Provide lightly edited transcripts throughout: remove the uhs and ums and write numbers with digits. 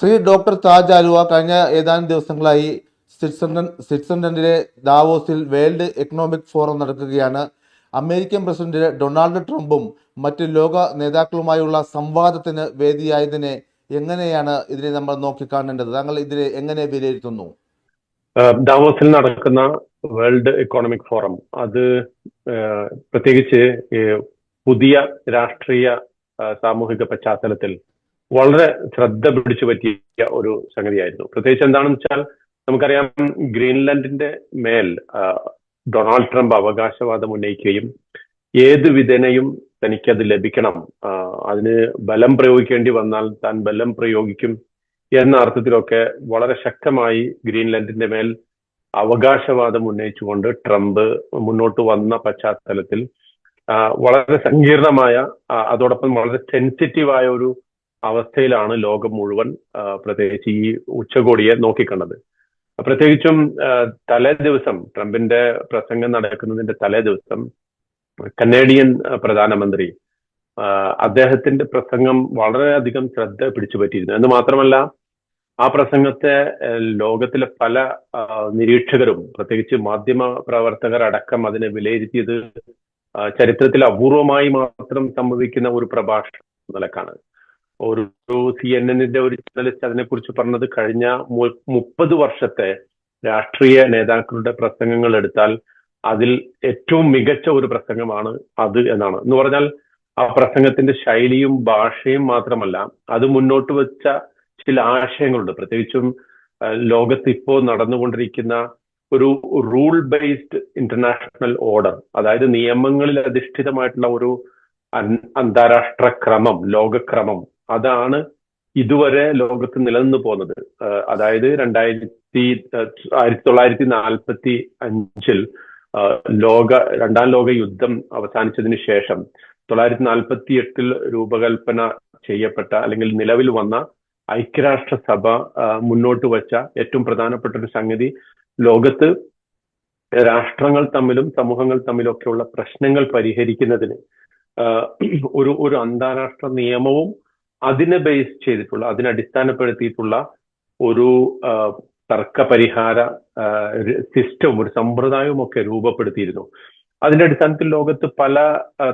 Shri doctor Taj Aluva കഴിഞ്ഞ ഏതാനും ദിവസങ്ങളായി സ്വിറ്റ്സർലൻഡിലെ ദാവോസിൽ വേൾഡ് എക്കണോമിക് ഫോറം നടക്കുകയാണ്. അമേരിക്കൻ പ്രസിഡന്റ് ഡൊണാൾഡ് ട്രംപും മറ്റ് ലോക നേതാക്കളുമായുള്ള സംവാദത്തിന് വേദിയായതിനെ എങ്ങനെയാണ് ഇതിനെ നമ്മൾ നോക്കിക്കാണേണ്ടത്? താങ്കൾ ഇതിനെ എങ്ങനെ വിലയിരുത്തുന്നു? ദാവോസിൽ നടക്കുന്ന വേൾഡ് എക്കോണമിക് ഫോറം അത് പ്രത്യേകിച്ച് പുതിയ രാഷ്ട്രീയ സാമൂഹിക പശ്ചാത്തലത്തിൽ വളരെ ശ്രദ്ധ പിടിച്ചു പറ്റിയ ഒരു സംഗതിയായിരുന്നു. പ്രത്യേകിച്ച് എന്താണെന്ന് വെച്ചാൽ നമുക്കറിയാം, ഗ്രീൻലാൻഡിന്റെ മേൽ ഡൊണാൾഡ് ട്രംപ് അവകാശവാദം ഉന്നയിക്കുകയും ഏത് വിധേനയും തനിക്കത് ലഭിക്കണം, അതിന് ബലം പ്രയോഗിക്കേണ്ടി വന്നാൽ താൻ ബലം പ്രയോഗിക്കും എന്ന അർത്ഥത്തിലൊക്കെ വളരെ ശക്തമായി ഗ്രീൻലാൻഡിന്റെ മേൽ അവകാശവാദം ഉന്നയിച്ചുകൊണ്ട് ട്രംപ് മുന്നോട്ട് വന്ന പശ്ചാത്തലത്തിൽ വളരെ സങ്കീർണമായ, അതോടൊപ്പം വളരെ സെൻസിറ്റീവായ ഒരു അവസ്ഥയിലാണ് ലോകം മുഴുവൻ പ്രത്യേകിച്ച് ഈ ഉച്ചകോടിയെ നോക്കിക്കണ്ടത്. പ്രത്യേകിച്ചും തലേ ദിവസം, ട്രംപിന്റെ പ്രസംഗം നടക്കുന്നതിന്റെ തലേ ദിവസം കനേഡിയൻ പ്രധാനമന്ത്രി അദ്ദേഹത്തിന്റെ പ്രസംഗം വളരെയധികം ശ്രദ്ധ പിടിച്ചു പറ്റിയിരുന്നു. എന്ന് മാത്രമല്ല, ആ പ്രസംഗത്തെ ലോകത്തിലെ പല നിരീക്ഷകരും, പ്രത്യേകിച്ച് മാധ്യമ പ്രവർത്തകർ അടക്കം അതിനെ വിലയിരുത്തിയത് ചരിത്രത്തിൽ അപൂർവമായി മാത്രം സംഭവിക്കുന്ന ഒരു പ്രഭാഷണം നിലക്കാണ്. ഒരു CNN ഒരു ജേർണലിസ്റ്റ് അതിനെക്കുറിച്ച് പറഞ്ഞത്, കഴിഞ്ഞ 30 വർഷത്തെ രാഷ്ട്രീയ നേതാക്കളുടെ പ്രസംഗങ്ങൾ എടുത്താൽ അതിൽ ഏറ്റവും മികച്ച ഒരു പ്രസംഗമാണ് അത് എന്നാണ്. എന്ന് പറഞ്ഞാൽ ആ പ്രസംഗത്തിന്റെ ശൈലിയും ഭാഷയും മാത്രമല്ല, അത് മുന്നോട്ട് വെച്ച ചില ആശയങ്ങളുണ്ട്. പ്രത്യേകിച്ചും ലോകത്ത് ഇപ്പോൾ നടന്നുകൊണ്ടിരിക്കുന്ന ഒരു റൂൾ ബേസ്ഡ് ഇന്റർനാഷണൽ ഓർഡർ, അതായത് നിയമങ്ങളിൽ അധിഷ്ഠിതമായിട്ടുള്ള ഒരു അന്താരാഷ്ട്ര ക്രമം, ലോകക്രമം, അതാണ് ഇതുവരെ ലോകത്ത് നിലനിന്ന് പോകുന്നത്. അതായത് 1945 രണ്ടാം ലോക യുദ്ധം അവസാനിച്ചതിന് ശേഷം 1948 രൂപകൽപ്പന ചെയ്യപ്പെട്ട അല്ലെങ്കിൽ നിലവിൽ വന്ന ഐക്യരാഷ്ട്രസഭ മുന്നോട്ട് വച്ച ഏറ്റവും പ്രധാനപ്പെട്ട ഒരു സംഗതി, ലോകത്ത് രാഷ്ട്രങ്ങൾ തമ്മിലും സമൂഹങ്ങൾ തമ്മിലൊക്കെയുള്ള പ്രശ്നങ്ങൾ പരിഹരിക്കുന്നതിന് ഒരു അന്താരാഷ്ട്ര നിയമവും അതിനെ ബേസ് ചെയ്തിട്ടുള്ള, അതിനെ അടിസ്ഥാനപ്പെടുത്തിയിട്ടുള്ള ഒരു തർക്ക പരിഹാര സിസ്റ്റവും ഒരു സമ്പ്രദായവും ഒക്കെ രൂപപ്പെടുത്തിയിരുന്നു. അതിന്റെ അടിസ്ഥാനത്തിൽ ലോകത്ത് പല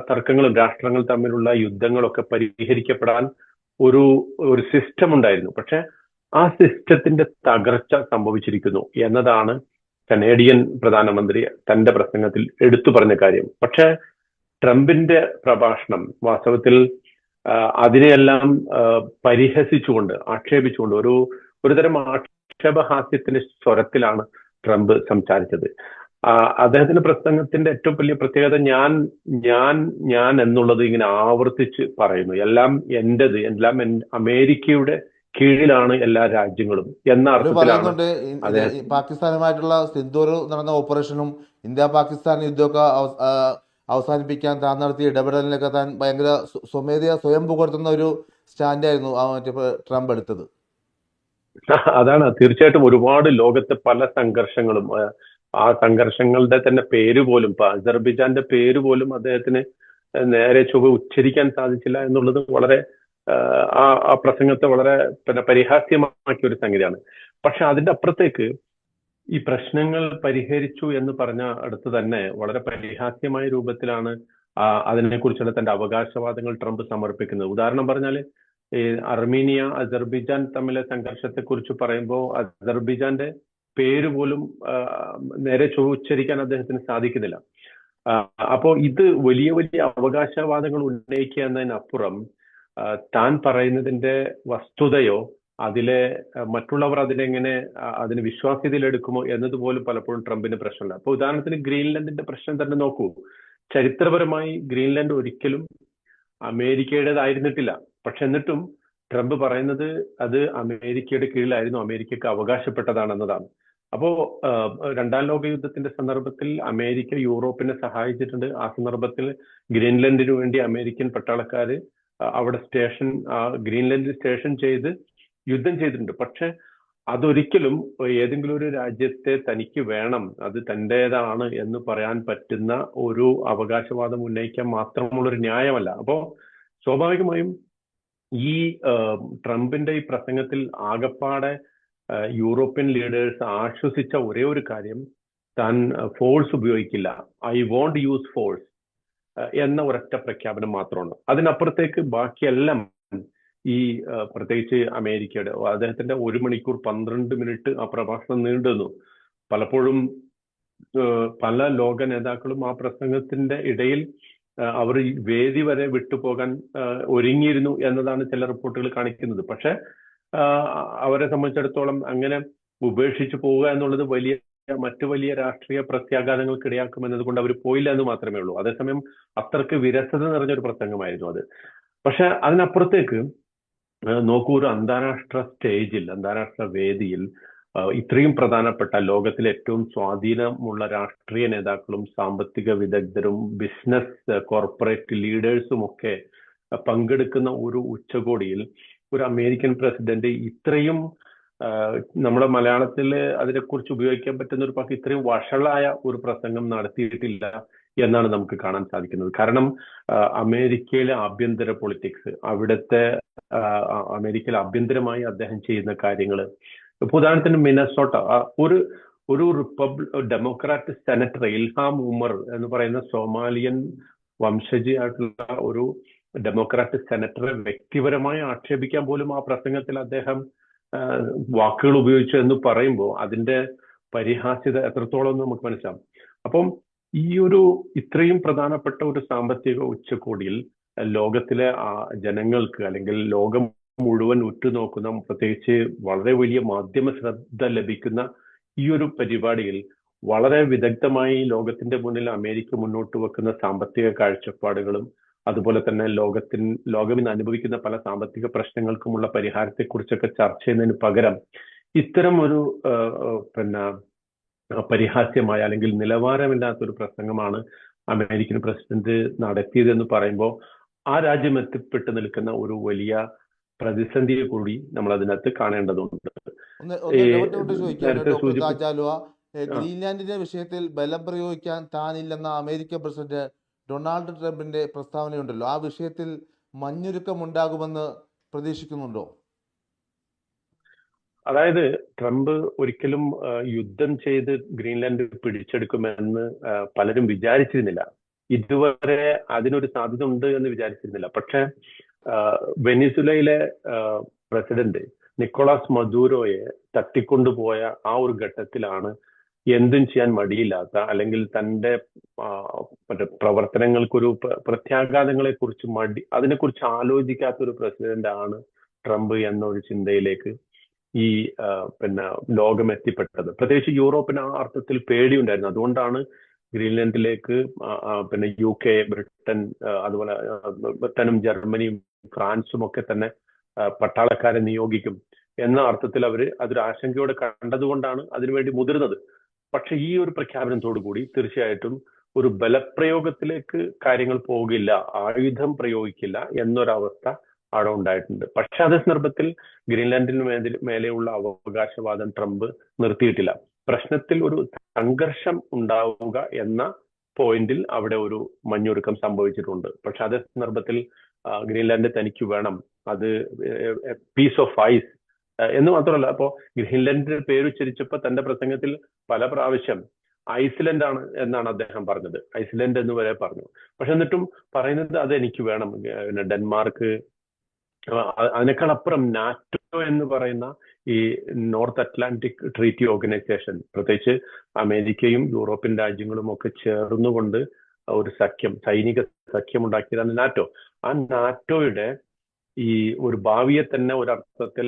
തർക്കങ്ങളും, രാഷ്ട്രങ്ങൾ തമ്മിലുള്ള യുദ്ധങ്ങളൊക്കെ പരിഹരിക്കപ്പെടാൻ ഒരു സിസ്റ്റം ഉണ്ടായിരുന്നു. പക്ഷെ ആ സിസ്റ്റത്തിന്റെ തകർച്ച സംഭവിച്ചിരിക്കുന്നു എന്നതാണ് കനേഡിയൻ പ്രധാനമന്ത്രി തന്റെ പ്രസംഗത്തിൽ എടുത്തു പറഞ്ഞ കാര്യം. പക്ഷെ ട്രംപിന്റെ പ്രഭാഷണം വാസ്തവത്തിൽ അതിനെയെല്ലാം പരിഹസിച്ചുകൊണ്ട്, ആക്ഷേപിച്ചുകൊണ്ട്, ഒരു തരം ആക്ഷേപഹാസ്യത്തിന്റെ സ്വരത്തിലാണ് ട്രംപ് സംസാരിച്ചത്. അദ്ദേഹത്തിന്റെ പ്രസംഗത്തിന്റെ ഏറ്റവും വലിയ പ്രത്യേകത, ഞാൻ എന്നുള്ളത് ഇങ്ങനെ ആവർത്തിച്ച് പറയുന്നു. എല്ലാം എന്റേത്, എല്ലാം അമേരിക്കയുടെ കീഴിലാണ് എല്ലാ രാജ്യങ്ങളും എന്ന അർത്ഥത്തിലാണ്. പാകിസ്ഥാനുമായിട്ടുള്ള സിന്ദൂർ നടന്ന ഓപ്പറേഷനും ഇന്ത്യ പാകിസ്ഥാൻ യുദ്ധമൊക്കെ അവസാനിപ്പിക്കാൻ താൻ നടത്തിയ ഇടപെടലിനൊക്കെ താൻ ഭയങ്കര സ്വയം പുകഴ്ത്തുന്ന ഒരു സ്റ്റാൻഡായിരുന്നു ട്രംപ് എടുത്തത്. അതാണ് തീർച്ചയായിട്ടും. ഒരുപാട് ലോകത്തെ പല സംഘർഷങ്ങളും, ആ സംഘർഷങ്ങളുടെ തന്നെ പേര് പോലും, അസർബൈജാന്റെ പേര് പോലും അദ്ദേഹത്തിന് നേരെ ചൊവ്വ ഉച്ചരിക്കാൻ സാധിച്ചില്ല എന്നുള്ളത് വളരെ ആ പ്രസംഗത്തെ വളരെ പരിഹാസ്യമാക്കിയ ഒരു സംഗതിയാണ്. പക്ഷെ അതിന്റെ അപ്പുറത്തേക്ക് ഈ പ്രശ്നങ്ങൾ പരിഹരിച്ചു എന്ന് പറഞ്ഞ അടുത്ത് തന്നെ വളരെ പരിഹാസ്യമായ രൂപത്തിലാണ് അതിനെക്കുറിച്ചുള്ള തന്റെ അവകാശവാദങ്ങൾ ട്രംപ് സമർപ്പിക്കുന്നത്. ഉദാഹരണം പറഞ്ഞാല്, അർമീനിയ അസർബൈജാൻ തമ്മിലെ സംഘർഷത്തെ കുറിച്ച് പറയുമ്പോൾ അസർബൈജാന്റെ പേര് പോലും നേരെ ഉച്ചരിക്കാൻ അദ്ദേഹത്തിന് സാധിക്കുന്നില്ല. അപ്പോ ഇത് വലിയ വലിയ അവകാശവാദങ്ങൾ ഉന്നയിക്കുക എന്നതിനപ്പുറം താൻ പറയുന്നതിന്റെ വസ്തുതയോ അതിലെ മറ്റുള്ളവർ അതിനെങ്ങനെ അതിന് വിശ്വാസ്യതയിലെടുക്കുമോ എന്നതുപോലും പലപ്പോഴും ട്രംപിന് പ്രശ്നമില്ല. അപ്പൊ ഉദാഹരണത്തിന് ഗ്രീൻലാൻഡിന്റെ പ്രശ്നം തന്നെ നോക്കൂ. ചരിത്രപരമായി ഗ്രീൻലാൻഡ് ഒരിക്കലും അമേരിക്കയുടേതായിരുന്നിട്ടില്ല. പക്ഷെ എന്നിട്ടും ട്രംപ് പറയുന്നത് അത് അമേരിക്കയുടെ കീഴിലായിരുന്നു, അമേരിക്കക്ക് അവകാശപ്പെട്ടതാണെന്നതാണ്. അപ്പോ രണ്ടാം ലോക യുദ്ധത്തിന്റെ സന്ദർഭത്തിൽ അമേരിക്ക യൂറോപ്പിനെ സഹായിച്ചിട്ടുണ്ട്. ആ സന്ദർഭത്തിൽ ഗ്രീൻലാൻഡിനു വേണ്ടി അമേരിക്കൻ പട്ടാളക്കാര് അവിടെ ഗ്രീൻലാൻഡിൽ സ്റ്റേഷൻ ചെയ്ത് യുദ്ധം ചെയ്തിട്ടുണ്ട്. പക്ഷെ അതൊരിക്കലും ഏതെങ്കിലും ഒരു രാജ്യത്തെ തനിക്ക് വേണം, അത് തന്റേതാണ് എന്ന് പറയാൻ പറ്റുന്ന ഒരു അവകാശവാദം ഉന്നയിക്കാൻ മാത്രമുള്ളൊരു ന്യായമല്ല. അപ്പോ സ്വാഭാവികമായും ഈ ട്രംപിന്റെ ഈ പ്രസംഗത്തിൽ ആകപ്പാടെ യൂറോപ്യൻ ലീഡേഴ്സ് ആശ്വസിച്ച ഒരേ ഒരു കാര്യം, താൻ ഫോഴ്സ് ഉപയോഗിക്കില്ല, ഐ വോണ്ട് യൂസ് ഫോഴ്സ് എന്ന ഒരൊറ്റ പ്രഖ്യാപനം മാത്രമാണ്. അതിനപ്പുറത്തേക്ക് ബാക്കിയെല്ലാം ഈ പ്രത്യേകിച്ച് അമേരിക്കയുടെ അദ്ദേഹത്തിന്റെ 1 മണിക്കൂർ 12 മിനിറ്റ് ആ പ്രഭാഷണം നീണ്ടുനിന്നു. പലപ്പോഴും പല ലോക നേതാക്കളും ആ പ്രസംഗത്തിന്റെ ഇടയിൽ അവർ വേദി വരെ വിട്ടുപോകാൻ ഒരുങ്ങിയിരുന്നു എന്നതാണ് ചില റിപ്പോർട്ടുകൾ കാണിക്കുന്നത്. പക്ഷെ അവരെ സംബന്ധിച്ചിടത്തോളം അങ്ങനെ ഉപേക്ഷിച്ചു പോവുക എന്നുള്ളത് മറ്റു വലിയ രാഷ്ട്രീയ പ്രത്യാഘാതങ്ങൾക്ക് ഇടയാക്കും എന്നതുകൊണ്ട് അവർ പോയില്ല എന്ന് മാത്രമേ ഉള്ളൂ. അതേസമയം അത്രക്ക് വിരസത നിറഞ്ഞൊരു പ്രസംഗമായിരുന്നു അത്. പക്ഷെ അതിനപ്പുറത്തേക്ക് നോക്കൂ, ഒരു അന്താരാഷ്ട്ര സ്റ്റേജിൽ, അന്താരാഷ്ട്ര വേദിയിൽ ഇത്രയും പ്രധാനപ്പെട്ട ലോകത്തിലെ ഏറ്റവും സ്വാധീനമുള്ള രാഷ്ട്രീയ നേതാക്കളും സാമ്പത്തിക വിദഗ്ധരും ബിസിനസ് കോർപ്പറേറ്റ് ലീഡേഴ്സും ഒക്കെ പങ്കെടുക്കുന്ന ഒരു ഉച്ചകോടിയിൽ ഒരു അമേരിക്കൻ പ്രസിഡന്റ് ഇത്രയും നമ്മുടെ മലയാളത്തിൽ അതിനെക്കുറിച്ച് ഉപയോഗിക്കാൻ പറ്റുന്ന ഒരു വാക്ക്, ഇത്രയും വഷളായ ഒരു പ്രസംഗം നടത്തിയിട്ടില്ല എന്നാണ് നമുക്ക് കാണാൻ സാധിക്കുന്നത്. കാരണം അമേരിക്കയിലെ ആഭ്യന്തര പൊളിറ്റിക്സ്, അവിടുത്തെ അമേരിക്കയിൽ ആഭ്യന്തരമായി അദ്ദേഹം ചെയ്യുന്ന കാര്യങ്ങൾ, ഇപ്പൊ ഉദാഹരണത്തിന് മിനസോട്ട, ഒരു ഡെമോക്രാറ്റ് സെനറ്റർ ഇൽഹാം ഉമർ എന്ന് പറയുന്ന സോമാലിയൻ വംശജയായിട്ടുള്ള ഒരു ഡെമോക്രാറ്റ് സെനറ്ററെ വ്യക്തിപരമായി ആക്ഷേപിക്കാൻ പോലും ആ പ്രസംഗത്തിൽ അദ്ദേഹം വാക്കുകൾ ഉപയോഗിച്ചു എന്ന് പറയുമ്പോൾ അതിന്റെ പരിഹാസ്യത എത്രത്തോളം നമുക്ക് മനസ്സിലാവും. അപ്പം ഈ ഇത്രയും പ്രധാനപ്പെട്ട ഒരു സാമ്പത്തിക ഉച്ചകോടിയിൽ ലോകത്തിലെ ജനങ്ങൾക്ക് അല്ലെങ്കിൽ ലോകം മുഴുവൻ ഉറ്റുനോക്കുന്ന, പ്രത്യേകിച്ച് വളരെ വലിയ മാധ്യമ ശ്രദ്ധ ലഭിക്കുന്ന ഈ ഒരു പരിപാടിയിൽ വളരെ വിദഗ്ധമായി ലോകത്തിന്റെ മുന്നിൽ അമേരിക്ക മുന്നോട്ട് വെക്കുന്ന സാമ്പത്തിക കാഴ്ചപ്പാടുകളും അതുപോലെ തന്നെ ലോകം ഇന്ന് അനുഭവിക്കുന്ന പല സാമ്പത്തിക പ്രശ്നങ്ങൾക്കുമുള്ള പരിഹാരത്തെക്കുറിച്ചൊക്കെ ചർച്ച ചെയ്യുന്നതിന് പകരം ഇത്തരം ഒരു പരിഹാസ്യമായ അല്ലെങ്കിൽ നിലവാരമില്ലാത്തൊരു പ്രസംഗമാണ് അമേരിക്കൻ പ്രസിഡന്റ് നടത്തിയതെന്ന് പറയുമ്പോൾ ആ രാജ്യം എത്തിപ്പെട്ട് നിൽക്കുന്ന ഒരു വലിയ പ്രതിസന്ധിയെ കൂടി നമ്മൾ അതിനകത്ത് കാണേണ്ടതുണ്ട്. ഗ്രീൻലാൻഡിന്റെ വിഷയത്തിൽ ബലം പ്രയോഗിക്കാൻ താനില്ലെന്ന അമേരിക്കൻ പ്രസിഡന്റ് ഡൊണാൾഡ് ട്രംപിന്റെ പ്രസ്താവനയുണ്ടല്ലോ, ആ വിഷയത്തിൽ മഞ്ഞുരുക്കം ഉണ്ടാകുമെന്ന് പ്രതീക്ഷിക്കുന്നുണ്ടോ? അതായത് ട്രംപ് ഒരിക്കലും യുദ്ധം ചെയ്ത് ഗ്രീൻലാൻഡ് പിടിച്ചെടുക്കുമെന്ന് പലരും വിചാരിച്ചിരുന്നില്ല. ഇതുവരെ അതിനൊരു സാധ്യത ഉണ്ട് എന്ന് വിചാരിച്ചിരുന്നില്ല. പക്ഷെ വെനിസുലയിലെ പ്രസിഡന്റ് നിക്കോളാസ് മദൂരോയെ തട്ടിക്കൊണ്ടുപോയ ആ ഒരു ഘട്ടത്തിലാണ് എന്തും ചെയ്യാൻ മടിയില്ലാത്ത, അല്ലെങ്കിൽ തന്റെ പ്രവർത്തനങ്ങൾക്കൊരു പ്രത്യാഘാതങ്ങളെ കുറിച്ച് അതിനെക്കുറിച്ച് ആലോചിക്കാത്ത ഒരു പ്രസിഡന്റ് ആണ് ട്രംപ് എന്നൊരു ചിന്തയിലേക്ക് ഈ ലോകം എത്തിപ്പെട്ടത്. പ്രത്യേകിച്ച് യൂറോപ്പിന് ആ അർത്ഥത്തിൽ പേടിയുണ്ടായിരുന്നു. അതുകൊണ്ടാണ് ഗ്രീൻലാൻഡിലേക്ക് UK, ബ്രിട്ടൻ, അതുപോലെ ബ്രിട്ടനും ജർമ്മനിയും ഫ്രാൻസും ഒക്കെ തന്നെ പട്ടാളക്കാരെ നിയോഗിക്കും എന്ന അർത്ഥത്തിൽ അതൊരു ആശങ്കയോടെ കണ്ടതുകൊണ്ടാണ് അതിനുവേണ്ടി മുതിർന്നത്. പക്ഷെ ഈ ഒരു പ്രഖ്യാപനത്തോടുകൂടി തീർച്ചയായിട്ടും ഒരു ബലപ്രയോഗത്തിലേക്ക് കാര്യങ്ങൾ പോകില്ല, ആയുധം പ്രയോഗിക്കില്ല എന്നൊരവസ്ഥ അവിടെ ഉണ്ടായിട്ടുണ്ട്. പക്ഷെ അതേ സന്ദർഭത്തിൽ ഗ്രീൻലാൻഡിന് മേലെയുള്ള അവകാശവാദം ട്രംപ് നിർത്തിയിട്ടില്ല. പ്രശ്നത്തിൽ ഒരു സംഘർഷം ഉണ്ടാവുക എന്ന പോയിന്റിൽ അവിടെ ഒരു മഞ്ഞൊരുക്കം സംഭവിച്ചിട്ടുണ്ട്. പക്ഷെ അതേ സന്ദർഭത്തിൽ ഗ്രീൻലാൻഡ് തനിക്ക് വേണം, അത് പീസ് ഓഫ് ഐസ് എന്ന് മാത്രമല്ല, അപ്പോ ഗ്രീൻലാൻഡിന്റെ പേരുച്ചരിച്ചപ്പോ തന്റെ പ്രസംഗത്തിൽ പല പ്രാവശ്യം ഐസ്ലൻഡ് ആണ് എന്നാണ് അദ്ദേഹം പറഞ്ഞത്, ഐസ്ലൻഡ് എന്ന് വരെ പറഞ്ഞു. പക്ഷെ എന്നിട്ടും പറയുന്നത് അത് എനിക്ക് വേണം. ഡെൻമാർക്ക്, അതിനേക്കാൾ അപ്പുറം നാറ്റോ എന്ന് പറയുന്ന ഈ നോർത്ത് അറ്റ്ലാന്റിക് ട്രീറ്റി ഓർഗനൈസേഷൻ, പ്രത്യേകിച്ച് അമേരിക്കയും യൂറോപ്യൻ രാജ്യങ്ങളും ഒക്കെ ചേർന്നുകൊണ്ട് ഒരു സൈനിക സഖ്യം ഉണ്ടാക്കിയതാണ് നാറ്റോ. ആ നാറ്റോയുടെ ഈ ഒരു ഭാവിയെ തന്നെ ഒരർത്ഥത്തിൽ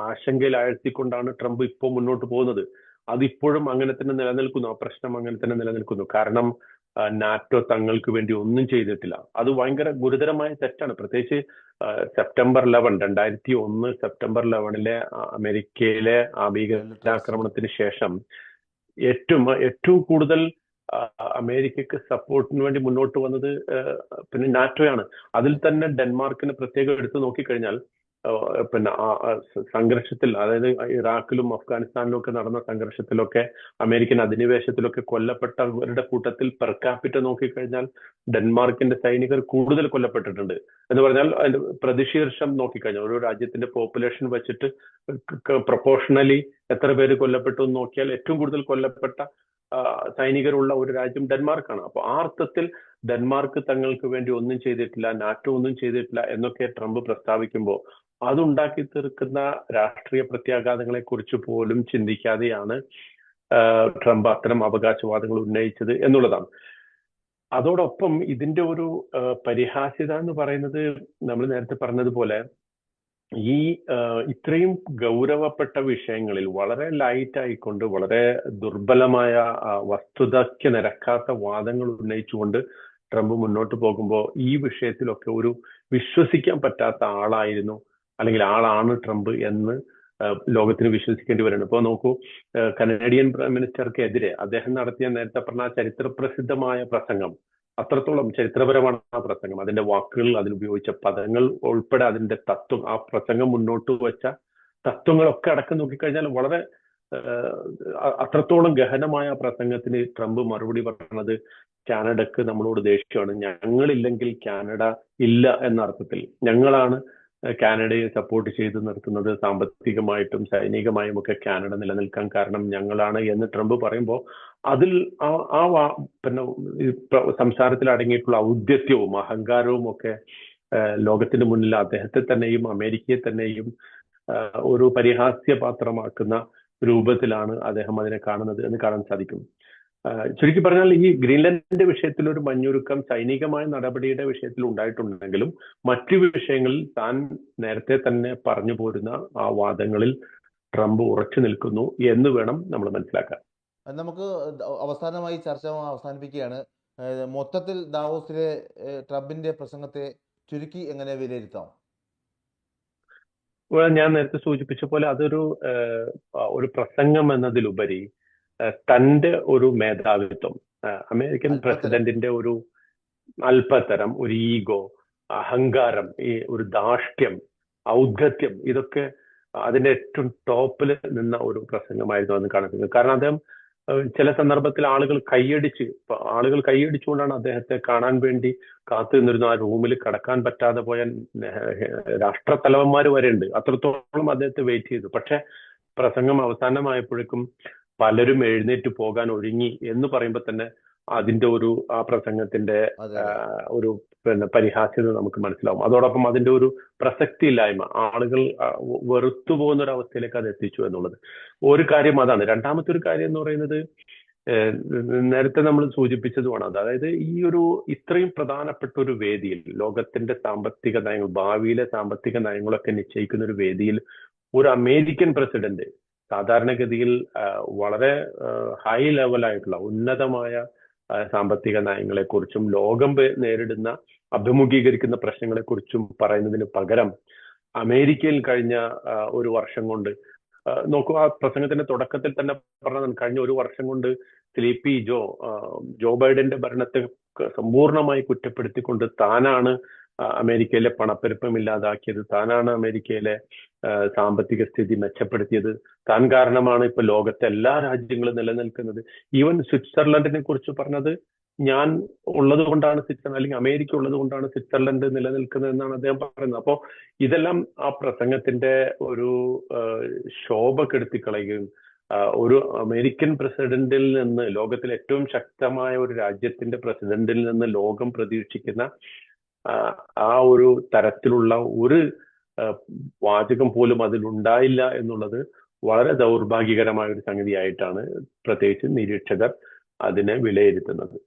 ആശങ്കയിൽ ആഴ്ത്തിക്കൊണ്ടാണ് ട്രംപ് ഇപ്പോൾ മുന്നോട്ട് പോകുന്നത്. അതിപ്പോഴും അങ്ങനെ തന്നെ നിലനിൽക്കുന്നു, ആ പ്രശ്നം അങ്ങനെ തന്നെ നിലനിൽക്കുന്നു. കാരണം നാറ്റോ തങ്ങൾക്ക് വേണ്ടി ഒന്നും ചെയ്തിട്ടില്ല. അത് ഭയങ്കര ഗുരുതരമായ തെറ്റാണ്. പ്രത്യേകിച്ച് സെപ്റ്റംബർ 2001 സെപ്റ്റംബർ 11 അമേരിക്കയിലെ ഭീകരാക്രമണത്തിന് ശേഷം ഏറ്റവും കൂടുതൽ അമേരിക്കക്ക് സപ്പോർട്ടിന് വേണ്ടി മുന്നോട്ട് വന്നത് നാറ്റോയാണ്. അതിൽ തന്നെ ഡെൻമാർക്കിന് പ്രത്യേകം എടുത്തു നോക്കിക്കഴിഞ്ഞാൽ പിന്നെ സംഘർഷത്തിൽ, അതായത് ഇറാഖിലും അഫ്ഗാനിസ്ഥാനിലും ഒക്കെ നടന്ന സംഘർഷത്തിലൊക്കെ അമേരിക്കൻ അധിനിവേശത്തിലൊക്കെ കൊല്ലപ്പെട്ടവരുടെ കൂട്ടത്തിൽ പെർ ക്യാപിറ്റ നോക്കിക്കഴിഞ്ഞാൽ ഡെൻമാർക്കിന്റെ സൈനികർ കൂടുതൽ കൊല്ലപ്പെട്ടിട്ടുണ്ട് എന്ന് പറഞ്ഞാൽ അതിന്റെ പ്രതിശീർഷം നോക്കിക്കഴിഞ്ഞാൽ ഒരു രാജ്യത്തിന്റെ പോപ്പുലേഷൻ വെച്ചിട്ട് പ്രൊപ്പോർഷണലി എത്ര പേര് കൊല്ലപ്പെട്ടു എന്ന് നോക്കിയാൽ ഏറ്റവും കൂടുതൽ കൊല്ലപ്പെട്ട സൈനികരുള്ള ഒരു രാജ്യം ഡെൻമാർക്കാണ്. അപ്പൊ ആ അർത്ഥത്തിൽ ഡെൻമാർക്ക് തങ്ങൾക്ക് വേണ്ടി ഒന്നും ചെയ്തിട്ടില്ല, നാറ്റോ ഒന്നും ചെയ്തിട്ടില്ല എന്നൊക്കെ ട്രംപ് പ്രസ്താവിക്കുമ്പോൾ അതുണ്ടാക്കി തീർക്കുന്ന രാഷ്ട്രീയ പ്രത്യാഘാതങ്ങളെ കുറിച്ച് പോലും ചിന്തിക്കാതെയാണ് ട്രംപ് അത്തരം അവകാശവാദങ്ങൾ ഉന്നയിച്ചത് എന്നുള്ളതാണ്. അതോടൊപ്പം ഇതിന്റെ ഒരു പരിഹാസ്യത എന്ന് പറയുന്നത് നമ്മൾ നേരത്തെ പറഞ്ഞതുപോലെ ഈ ഇത്രയും ഗൗരവപ്പെട്ട വിഷയങ്ങളിൽ വളരെ ലൈറ്റ് ആയിക്കൊണ്ട് വളരെ ദുർബലമായ വസ്തുതയ്ക്ക് നിരക്കാത്ത വാദങ്ങൾ ഉന്നയിച്ചുകൊണ്ട് ട്രംപ് മുന്നോട്ട് പോകുമ്പോൾ ഈ വിഷയത്തിലൊക്കെ ഒരു വിശ്വസിക്കാൻ പറ്റാത്ത ആളായിരുന്നു അല്ലെങ്കിൽ ആളാണ് ട്രംപ് എന്ന് ലോകത്തിന് വിശ്വസിക്കേണ്ടി വരുന്നുണ്ട്. ഇപ്പൊ നോക്കൂ, കനേഡിയൻ പ്രൈം മിനിസ്റ്റർക്ക് എതിരെ അദ്ദേഹം നടത്തിയ നേരത്തെ പറഞ്ഞ ചരിത്രപ്രസിദ്ധമായ പ്രസംഗം, അത്രത്തോളം ചരിത്രപരമാണ് ആ പ്രസംഗം. അതിന്റെ വാക്കുകൾ, അതിലുപയോഗിച്ച പദങ്ങൾ ഉൾപ്പെടെ അതിന്റെ തത്വം, ആ പ്രസംഗം മുന്നോട്ട് വെച്ച തത്വങ്ങളൊക്കെ അടക്കം നോക്കിക്കഴിഞ്ഞാൽ വളരെ അത്രത്തോളം ഗഹനമായ പ്രസംഗത്തിന് ട്രംപ് മറുപടി പറഞ്ഞത് കാനഡക്ക് നമ്മളോട് ദേഷ്യമാണ്, ഞങ്ങളില്ലെങ്കിൽ കാനഡ ഇല്ല എന്ന അർത്ഥത്തിൽ. ഞങ്ങളാണ് കാനഡയെ സപ്പോർട്ട് ചെയ്ത് നിർത്തുന്നത്, സാമ്പത്തികമായിട്ടും സൈനികമായും ഒക്കെ കാനഡ നിലനിൽക്കാൻ കാരണം ഞങ്ങളാണ് എന്ന് ട്രംപ് പറയുമ്പോൾ അതിൽ പിന്നെ സംസാരത്തിൽ അടങ്ങിയിട്ടുള്ള ഔദ്യത്യവും അഹങ്കാരവും ഒക്കെ ലോകത്തിന് മുന്നിൽ അദ്ദേഹത്തെ തന്നെയും അമേരിക്കയെ തന്നെയും ഒരു പരിഹാസ്യപാത്രമാക്കുന്ന രൂപത്തിലാണ് അദ്ദേഹം അതിനെ കാണുന്നത് എന്ന് കാണാൻ സാധിക്കും. ചുരുക്കി പറഞ്ഞാൽ ഈ ഗ്രീൻലാൻഡിന്റെ വിഷയത്തിൽ ഒരു മഞ്ഞുരുക്കം സൈനികമായ നടപടിയുടെ വിഷയത്തിൽ ഉണ്ടായിട്ടുണ്ടെങ്കിലും മറ്റു വിഷയങ്ങളിൽ താൻ നേരത്തെ തന്നെ പറഞ്ഞു പോരുന്ന ആ വാദങ്ങളിൽ ട്രംപ് ഉറച്ചു നിൽക്കുന്നു എന്ന് വേണം നമ്മൾ മനസ്സിലാക്കാൻ. നമുക്ക് അവസാനമായി ചർച്ച അവസാനിപ്പിക്കുകയാണ്. മൊത്തത്തിൽ ദാവോസിലെ ട്രംപിന്റെ പ്രസംഗത്തെ ചുരുക്കി എങ്ങനെ വിലയിരുത്താം? ഞാൻ നേരത്തെ സൂചിപ്പിച്ച പോലെ അതൊരു പ്രസംഗം എന്നതിലുപരി തന്റെ ഒരു മേധാവിത്വം, അമേരിക്കൻ പ്രസിഡന്റിന്റെ ഒരു അല്പത്തരം, ഒരു ഈഗോ, അഹങ്കാരം, ഈ ഒരു ധാർഷ്ട്യം, ഔദ്ധത്യം, ഇതൊക്കെ അതിന്റെ ഏറ്റവും ടോപ്പിൽ നിന്ന ഒരു പ്രസംഗമായിരുന്നു എന്ന് കാണുന്നത്. കാരണം അദ്ദേഹം ചില സന്ദർഭത്തിൽ ആളുകൾ കൈയടിച്ചുകൊണ്ടാണ് അദ്ദേഹത്തെ കാണാൻ വേണ്ടി കാത്തു നിന്നിരുന്നു. ആ റൂമിൽ കടക്കാൻ പറ്റാതെ പോയ രാഷ്ട്രത്തലവന്മാർ വരെ ഉണ്ട്. അത്രത്തോളം അദ്ദേഹത്തെ വെയിറ്റ് ചെയ്തു. പക്ഷെ പ്രസംഗം അവസാനമായപ്പോഴേക്കും പലരും എഴുന്നേറ്റ് പോകാൻ ഒരുങ്ങി എന്ന് പറയുമ്പോൾ തന്നെ അതിന്റെ ആ പ്രസംഗത്തിന്റെ ഒരു പരിഹാസ്യത നമുക്ക് മനസ്സിലാവും. അതോടൊപ്പം അതിന്റെ ഒരു പ്രസക്തിയില്ലായ്മ, ആളുകൾ വെറുത്തു പോകുന്ന ഒരു അവസ്ഥയിലേക്ക് അത് എത്തിച്ചു എന്നുള്ളത് ഒരു കാര്യം അതാണ്. രണ്ടാമത്തെ ഒരു കാര്യം എന്ന് പറയുന്നത് നേരത്തെ നമ്മൾ സൂചിപ്പിച്ചതുമാണ്. അതായത് ഈ ഇത്രയും പ്രധാനപ്പെട്ട ഒരു വേദിയിൽ, ലോകത്തിന്റെ സാമ്പത്തിക നയങ്ങൾ, ഭാവിയിലെ സാമ്പത്തിക നയങ്ങളൊക്കെ നിശ്ചയിക്കുന്ന ഒരു വേദിയിൽ ഒരു അമേരിക്കൻ പ്രസിഡന്റ് സാധാരണഗതിയിൽ വളരെ ഹൈ ലെവലായിട്ടുള്ള ഉന്നതമായ സാമ്പത്തിക നയങ്ങളെക്കുറിച്ചും ലോകം നേരിടുന്ന അഭിമുഖീകരിക്കുന്ന പ്രശ്നങ്ങളെക്കുറിച്ചും പറയുന്നതിന് പകരം അമേരിക്കയിൽ കഴിഞ്ഞ ഒരു വർഷം കൊണ്ട് നോക്കൂ, ആ പ്രസംഗത്തിന്റെ തുടക്കത്തിൽ തന്നെ പറഞ്ഞത് കഴിഞ്ഞ ഒരു വർഷം കൊണ്ട് സ്ലീപ്പി ജോ ബൈഡന്റെ ഭരണത്തെ സമ്പൂർണമായി കുറ്റപ്പെടുത്തിക്കൊണ്ട് താനാണ് അമേരിക്കയിലെ പണപ്പെരുപ്പം ഇല്ലാതാക്കിയത്, താനാണ് അമേരിക്കയിലെ സാമ്പത്തിക സ്ഥിതി മെച്ചപ്പെടുത്തിയത്, താൻ കാരണമാണ് ഇപ്പൊ ലോകത്തെ എല്ലാ രാജ്യങ്ങളും നിലനിൽക്കുന്നത്. ഈവൻ സ്വിറ്റ്സർലൻഡിനെ കുറിച്ച് പറഞ്ഞത് ഞാൻ ഉള്ളത് കൊണ്ടാണ് സ്വിറ്റ്സർലൻഡ്, അല്ലെങ്കിൽ അമേരിക്ക ഉള്ളത് കൊണ്ടാണ് സ്വിറ്റ്സർലൻഡ് നിലനിൽക്കുന്നത് എന്നാണ് അദ്ദേഹം പറയുന്നത്. അപ്പോ ഇതെല്ലാം ആ പ്രസംഗത്തിന്റെ ഒരു ശോഭ കെടുത്തിക്കളയുകയും ഒരു അമേരിക്കൻ പ്രസിഡന്റിൽ നിന്ന്, ലോകത്തിലെ ഏറ്റവും ശക്തമായ ഒരു രാജ്യത്തിന്റെ പ്രസിഡന്റിൽ നിന്ന് ലോകം പ്രതീക്ഷിക്കുന്ന ആ ഒരു തരത്തിലുള്ള ഒരു വാചകം പോലും അതിലുണ്ടായില്ല എന്നുള്ളത് വളരെ ദൗർഭാഗ്യകരമായ ഒരു സംഗതിയായിട്ടാണ് പ്രത്യേകിച്ച് നിരീക്ഷകർ അതിനെ വിലയിരുത്തുന്നത്.